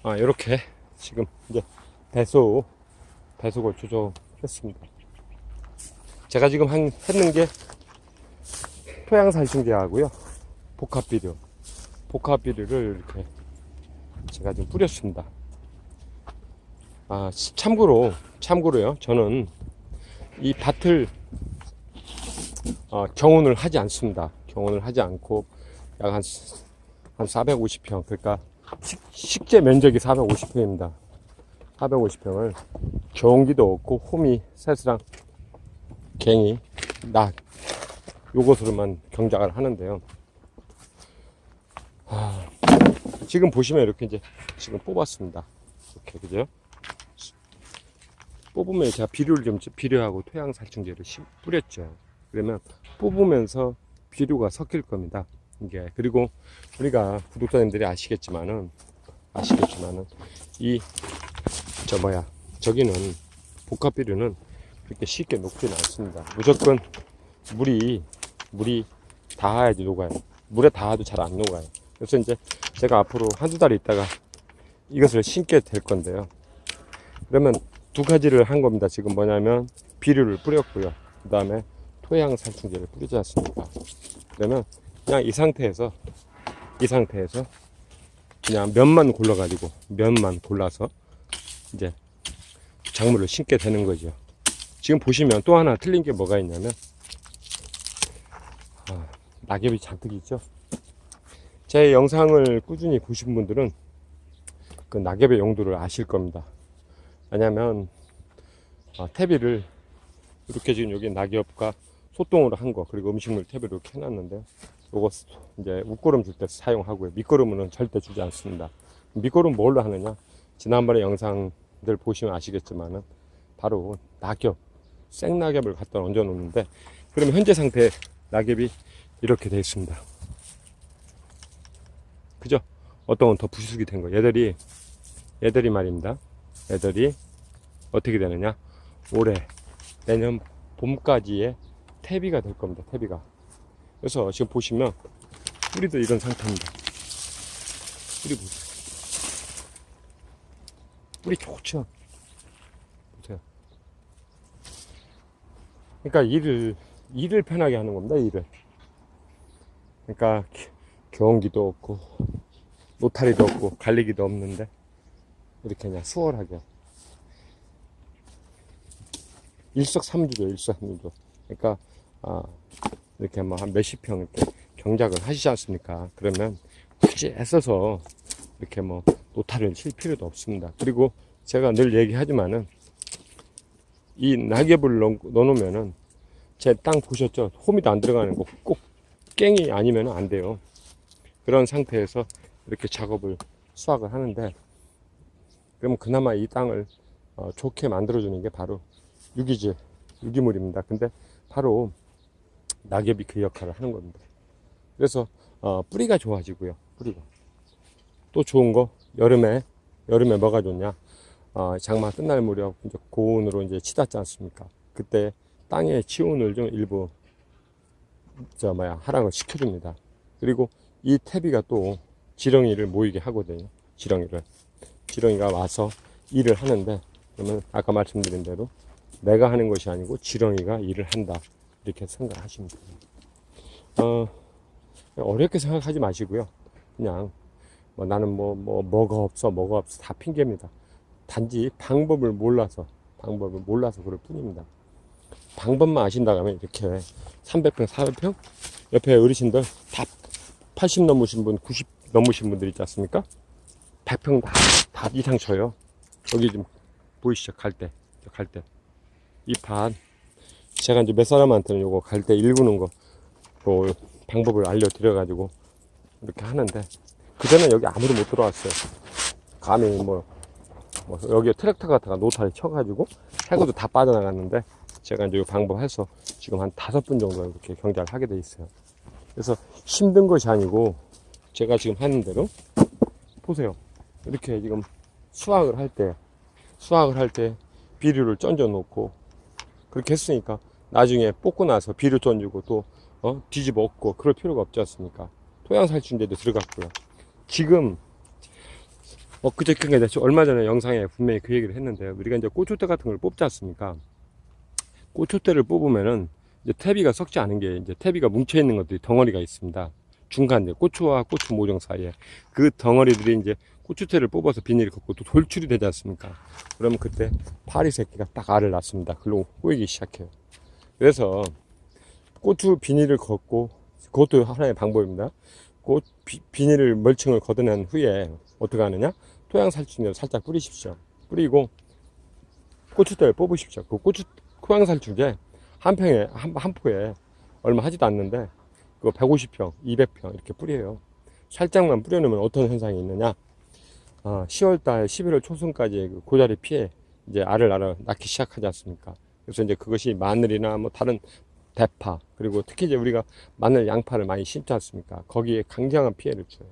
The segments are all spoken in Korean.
이렇게 지금 이제 배속을 조정했습니다. 제가 지금 했는 게 토양살충제하고요, 복합비료를 이렇게 제가 지금 뿌렸습니다. 참고로요, 저는 이 밭을 경운을 하지 않습니다. 경운을 하지 않고 약 한 450평, 그러니까 식재 면적이 450평입니다. 450평을 경운기도 없고 호미, 새스랑 갱이, 낙 요것으로만 경작을 하는데요. 지금 보시면 이렇게 이제 지금 뽑았습니다. 이렇게, 그죠? 뽑으면 제가 비료하고 토양살충제를 뿌렸죠. 그러면 뽑으면서 비료가 섞일 겁니다. 이게, 그리고 우리가 구독자님들이 아시겠지만은 저기는 복합비료는 그렇게 쉽게 녹지는 않습니다. 무조건 물이 닿아야지 녹아요. 물에 닿아도 잘 안 녹아요. 그래서 이제 제가 앞으로 한두 달 있다가 이것을 심게 될 건데요. 그러면 두 가지를 한 겁니다. 지금 뭐냐면 비료를 뿌렸고요. 그 다음에 토양살충제를 뿌리지 않습니까? 그러면 그냥 이 상태에서 그냥 면만 골라서 이제 작물을 심게 되는 거죠. 지금 보시면 또 하나 틀린 게 뭐가 있냐면 낙엽이 잔뜩 있죠. 제 영상을 꾸준히 보신 분들은 그 낙엽의 용도를 아실 겁니다. 왜냐면 퇴비를 이렇게 지금 여기 낙엽과 소똥으로 한 거, 그리고 음식물 퇴비를 이렇게 해놨는데 요거 이제 웃거름 줄 때 사용하고요. 밑거름은 절대 주지 않습니다. 밑거름 뭘로 하느냐, 지난번에 영상들 보시면 아시겠지만은 바로 생낙엽을 갖다 얹어 놓는데, 그러면 현재 상태 낙엽이 이렇게 되어 있습니다. 그죠? 어떤 건 더 부수기 된 거. 얘들이 말입니다. 얘들이 어떻게 되느냐, 내년 봄까지의 퇴비가 될 겁니다. 퇴비가. 그래서 지금 보시면 뿌리도 이런 상태입니다. 뿌리 보세요. 뿌리 좋죠? 보세요. 그러니까 일을 편하게 하는 겁니다. 일을. 그러니까 경기도 없고 노타리도 없고 갈리기도 없는데 이렇게 그냥 수월하게 일석삼조죠. 그러니까 이렇게 뭐 한 몇십 평 이렇게 경작을 하시지 않습니까? 그러면 굳이 애써서 이렇게 뭐 노타리를 칠 필요도 없습니다. 그리고 제가 늘 얘기하지만은 이 낙엽을 넣어놓으면은, 제 땅 보셨죠? 호미도 안 들어가는 거, 꼭 깽이 아니면 안 돼요. 그런 상태에서 이렇게 작업을 수확을 하는데, 그러면 그나마 이 땅을 좋게 만들어주는 게 바로 유기물입니다. 근데 바로 낙엽이 그 역할을 하는 겁니다. 그래서 뿌리가 좋아지고요. 뿌리가 또 좋은 거, 여름에 뭐가 좋냐, 장마 끝날 무렵 이제 고온으로 이제 치닫지 않습니까? 그때 땅의 치온을 좀 일부 하락을 시켜줍니다. 그리고 이 퇴비가 또 지렁이를 모이게 하거든요. 지렁이가 와서 일을 하는데, 그러면 아까 말씀드린 대로 내가 하는 것이 아니고 지렁이가 일을 한다, 이렇게 생각하시면 됩니다. 어렵게 생각하지 마시고요. 그냥 나는 뭐가 없어 다 핑계입니다. 단지 방법을 몰라서 그럴 뿐입니다. 방법만 아신다고 하면 이렇게 300평, 400평 옆에 어르신들 다 80 넘으신 분, 90 넘으신 분들 있지 않습니까? 100평 다 이상 쳐요. 여기 좀 보이시죠? 갈대. 이 밭, 제가 이제 몇 사람한테는 요거 갈대 일구는 거 방법을 알려드려가지고 이렇게 하는데, 그전에 여기 아무도 못 들어왔어요. 감히 여기에 트랙터 같다가 노타리 쳐가지고 해고도 다 빠져나갔는데, 제가 이제 이 방법 해서 지금 한 5분 정도 이렇게 경작을 하게 돼 있어요. 그래서 힘든 것이 아니고, 제가 지금 하는 대로 보세요. 이렇게 지금 수확을 할 때 비료를 던져 놓고 그렇게 했으니까 나중에 뽑고 나서 비료 던지고 또 뒤집어 엎고 그럴 필요가 없지 않습니까? 토양살충제도 들어갔고요. 지금 그저께 얼마 전에 영상에 분명히 그 얘기를 했는데요. 우리가 이제 꽃초대 같은 걸 뽑지 않습니까? 꽃초대를 뽑으면은 이제 퇴비가 썩지 않은 게 이제 퇴비가 뭉쳐 있는 것들이 덩어리가 있습니다. 중간 이제 고추와 고추 모종 사이에 그 덩어리들이 이제 고추대를 뽑아서 비닐을 걷고 또 돌출이 되지 않습니까? 그러면 그때 파리 새끼가 딱 알을 낳습니다. 글로 꼬이기 시작해요. 그래서 고추 비닐을 걷고, 그것도 하나의 방법입니다. 비닐을 멀칭을 걷어낸 후에 어떻게 하느냐? 토양 살충제를 살짝 뿌리십시오. 뿌리고 고추대를 뽑으십시오. 그 토양 살충제 한 평에 한 포에 얼마 하지도 않는데 그거 150평, 200평 이렇게 뿌려요. 살짝만 뿌려놓으면 어떤 현상이 있느냐? 10월달, 11월 초순까지 그 고자리 피해 이제 알을 낳기 시작하지 않습니까? 그래서 이제 그것이 마늘이나 뭐 다른 대파, 그리고 특히 이제 우리가 마늘, 양파를 많이 심지 않습니까? 거기에 강경한 피해를 줘요.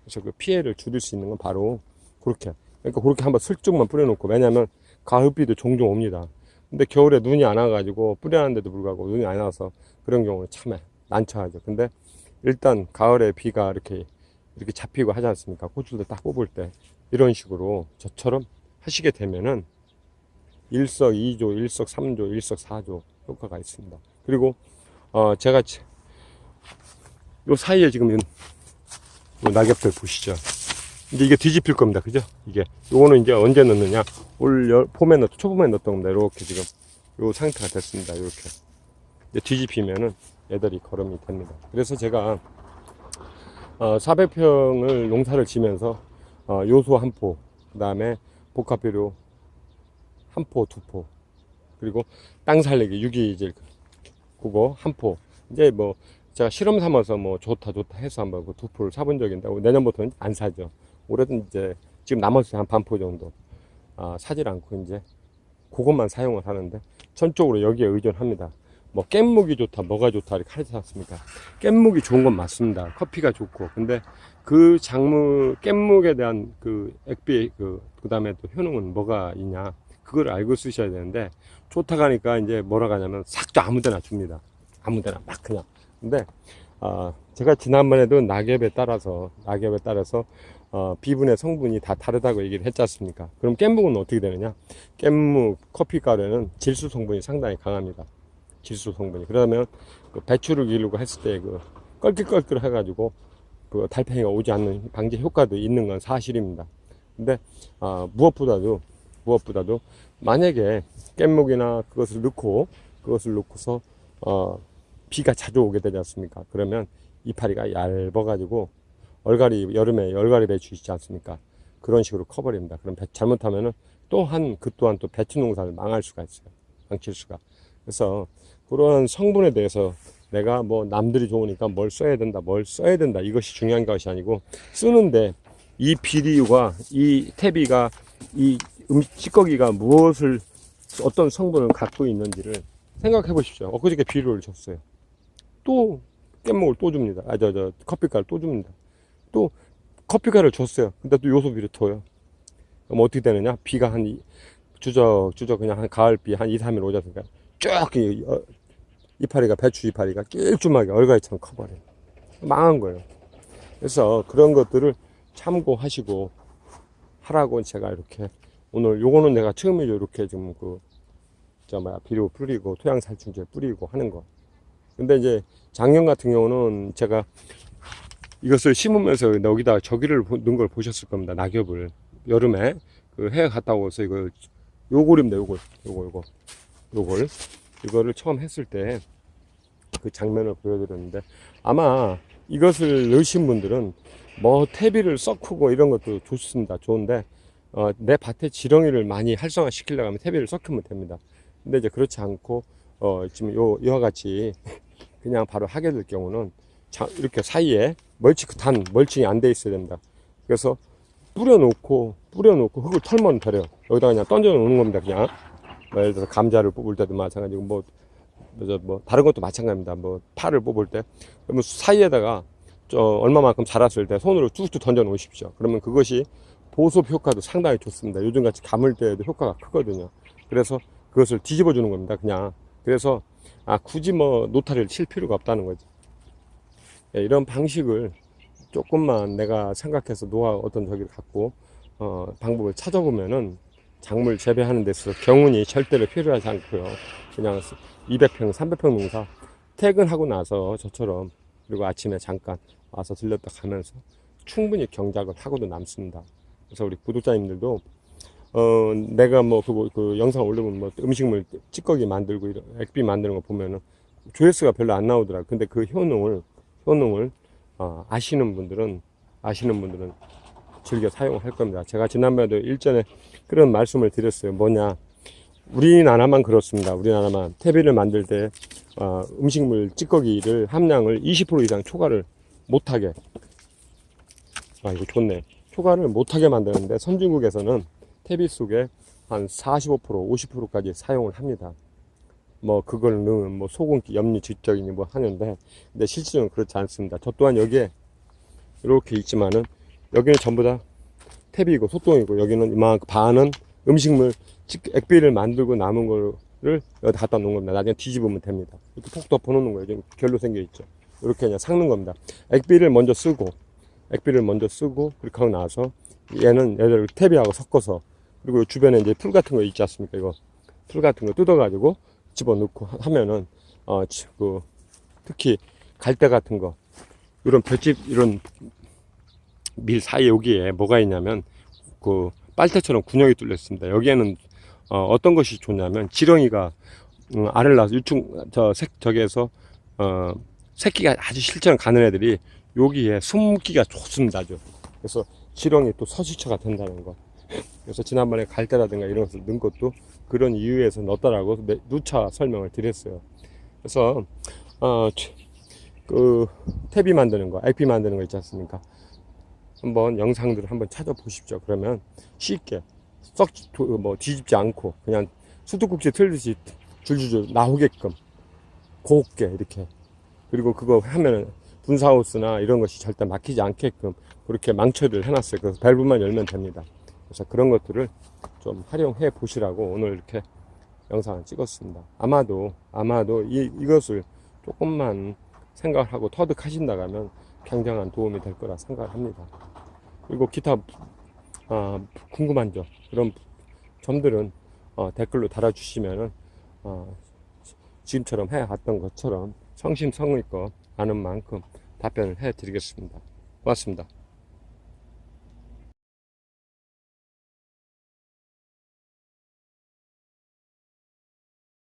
그래서 그 피해를 줄일 수 있는 건 바로 그렇게. 그러니까 그렇게 한번 슬쩍만 뿌려놓고, 왜냐면 가을비도 종종 옵니다. 근데 겨울에 눈이 안 와가지고 뿌려놨는데도 불구하고 눈이 안 와서 그런 경우는 참 난처하죠. 근데 일단 가을에 비가 이렇게 잡히고 하지 않습니까? 고추도 딱 뽑을 때 이런 식으로 저처럼 하시게 되면은 일석이조, 일석삼조, 일석사조 효과가 있습니다. 그리고 제가 요 사이에 지금 요 낙엽들 보시죠. 이제 이게 뒤집힐 겁니다. 그죠? 이게 요거는 이제 언제 넣느냐? 봄에 초봄에 넣었던 겁니다. 이렇게 지금 요 상태가 됐습니다. 이렇게 이제 뒤집히면은 애들이 거름이 됩니다. 그래서 제가 400평을 농사를 지면서 요소 한 포, 그 다음에 복합비료 한 포, 두 포, 그리고 땅 살리기 유기질 그거 한 포. 이제 뭐 제가 실험 삼아서 뭐 좋다 해서 한번 그 두 포를 사본 적이 있는데 내년부터는 안 사죠. 올해는 이제 지금 남았어요. 한 반 포 정도. 사질 않고 이제 그것만 사용을 하는데 전적으로 여기에 의존합니다. 뭐 깻묵이 좋다, 뭐가 좋다 이렇게 하지 않습니까? 깻묵이 좋은 건 맞습니다. 커피가 좋고. 근데 그 깻묵에 대한 그 액비 그다음에 또 효능은 뭐가 있냐? 그걸 알고 쓰셔야 되는데, 좋다고 하니까 이제 뭐라고 하냐면 싹 다 아무데나 줍니다. 아무데나 막 그냥. 근데 제가 지난번에도 낙엽에 따라서 비분의 성분이 다 다르다고 얘기를 했지 않습니까? 그럼 깻묵은 어떻게 되느냐? 깻묵 커피가루에는 질소 성분이 상당히 강합니다. 질소 성분이. 그러면 그 배추를 기르고 했을 때 그 껄끌껄끌 해가지고 그 달팽이가 오지 않는 방지 효과도 있는 건 사실입니다. 근데 무엇보다도 만약에 깻묵이나 그것을 넣고서 비가 자주 오게 되지 않습니까? 그러면 이파리가 얇아가지고 여름에 얼갈이 배추 있지 않습니까? 그런 식으로 커버립니다. 그럼 잘못하면은 그 또한 또 배추 농사를 망할 수가 있어요. 망칠 수가. 그래서 그런 성분에 대해서 내가 뭐 남들이 좋으니까 뭘 써야 된다 이것이 중요한 것이 아니고, 쓰는데 이 비료가, 이 퇴비가, 이 찌꺼기가 어떤 성분을 갖고 있는지를 생각해 보십시오. 엊그저께 비료를 줬어요. 또 깻묵을 또 줍니다. 커피가루 또 줍니다. 또 커피가루를 줬어요. 근데 또 요소 비료 터요. 그럼 어떻게 되느냐? 비가 주저 그냥 한 가을비 한 2, 3일 오졌으니까 쭉 배추 이파리가 낄쭉하게 얼갈이처럼 커버려요. 망한 거예요. 그래서 그런 것들을 참고하시고 하라고 제가 이렇게 오늘 요거는 내가 처음이죠. 이렇게 지금 비료 뿌리고 토양 살충제 뿌리고 하는 거. 근데 이제 작년 같은 경우는 제가 이것을 심으면서 여기다 저기를 넣은 걸 보셨을 겁니다. 낙엽을 여름에 그 해외 갔다 오서 요걸입니다. 이거를 처음 했을 때 그 장면을 보여드렸는데, 아마 이것을 넣으신 분들은 뭐 퇴비를 썩고 이런 것도 좋습니다. 좋은데 내 밭에 지렁이를 많이 활성화 시키려고 하면 퇴비를 섞으면 됩니다. 근데 이제 그렇지 않고 지금 이와 같이 그냥 바로 하게 될 경우는 이렇게 사이에 멀칭이 안 돼 있어야 됩니다. 그래서 뿌려놓고 흙을 털면 되려. 여기다가 그냥 던져 놓는 겁니다. 그냥 예를 들어서 감자를 뽑을 때도 마찬가지고 뭐 다른 것도 마찬가지입니다. 뭐 파를 뽑을 때 그러면 사이에다가 얼마만큼 자랐을 때 손으로 쭉쭉 던져 놓으십시오. 그러면 그것이 보습 효과도 상당히 좋습니다. 요즘같이 감을 때에도 효과가 크거든요. 그래서 그것을 뒤집어 주는 겁니다. 그냥. 그래서 굳이 뭐 노타리를 칠 필요가 없다는 거죠. 이런 방식을 조금만 내가 생각해서 어떤 저기를 갖고 방법을 찾아보면은 작물 재배하는 데 있어서 경운이 절대로 필요하지 않고요. 그냥 200평, 300평 농사 퇴근하고 나서 저처럼 그리고 아침에 잠깐 와서 들렸다 가면서 충분히 경작을 하고도 남습니다. 그래서 우리 구독자님들도 내가 뭐 그 영상 올리면 뭐 음식물 찌꺼기 만들고 이런 액비 만드는 거 보면은 조회수가 별로 안 나오더라. 근데 그 효능을 아시는 분들은 즐겨 사용할 겁니다. 제가 지난번에도 일전에 그런 말씀을 드렸어요. 뭐냐, 우리나라만 그렇습니다. 우리나라만 퇴비를 만들 때 음식물 찌꺼기를 함량을 20% 이상 초과를 못하게, 이거 좋네, 초과를 못하게 만드는데 선진국에서는 퇴비 속에 한 45%, 50%까지 사용을 합니다. 뭐 그걸 넣으면 뭐 소금기, 염류, 질적이니 뭐 하는데, 근데 실질적으로 그렇지 않습니다. 저 또한 여기에 이렇게 있지만은 여기는 전부 다 탭이고 소똥이고, 여기는 이만큼 반은 음식물 액비를 만들고 남은 거를 여기다 갖다 놓은 겁니다. 나중에 뒤집으면 됩니다. 이렇게 푹 덮어 놓는 거예요. 지금 결로 생겨 있죠. 이렇게 그냥 삭는 겁니다. 액비를 먼저 쓰고 그렇게 하고 나서 얘를 탭이하고 섞어서, 그리고 주변에 이제 풀 같은 거 있지 않습니까? 이거 풀 같은 거 뜯어가지고 집어넣고 하면은 특히 갈대 같은 거, 이런 볏짚, 이런 밀 사이 여기에 뭐가 있냐면 그 빨대처럼 군형이 뚫려 있습니다. 여기에는 어떤 것이 좋냐면 지렁이가 알을 낳아서 저기에서 새끼가 아주 실처럼 가는 애들이 여기에 숨기가 좋습니다. 아주. 그래서 지렁이 또 서식처가 된다는 거. 그래서 지난번에 갈대라든가 이런 것을 넣은 것도 그런 이유에서 넣었다라고 누차 설명을 드렸어요. 그래서 그 탭이 만드는 거, 액비 만드는 거 있지 않습니까? 한번 영상들을 한번 찾아보십시오. 그러면 쉽게 썩 뒤집지 않고 그냥 수도꼭지 틀듯이 줄줄줄 나오게끔 곱게 이렇게, 그리고 그거 하면은 분사호스나 이런 것이 절대 막히지 않게끔 그렇게 망처리를 해놨어요. 그래서 밸브만 열면 됩니다. 그래서 그런 것들을 좀 활용해 보시라고 오늘 이렇게 영상을 찍었습니다. 아마도 이것을 조금만 생각을 하고 터득하신다면 굉장한 도움이 될 거라 생각을 합니다. 그리고 기타 궁금한 점, 그런 점들은 댓글로 달아주시면은 지금처럼 해왔던 것처럼 성심성의껏 아는 만큼 답변을 해드리겠습니다. 고맙습니다.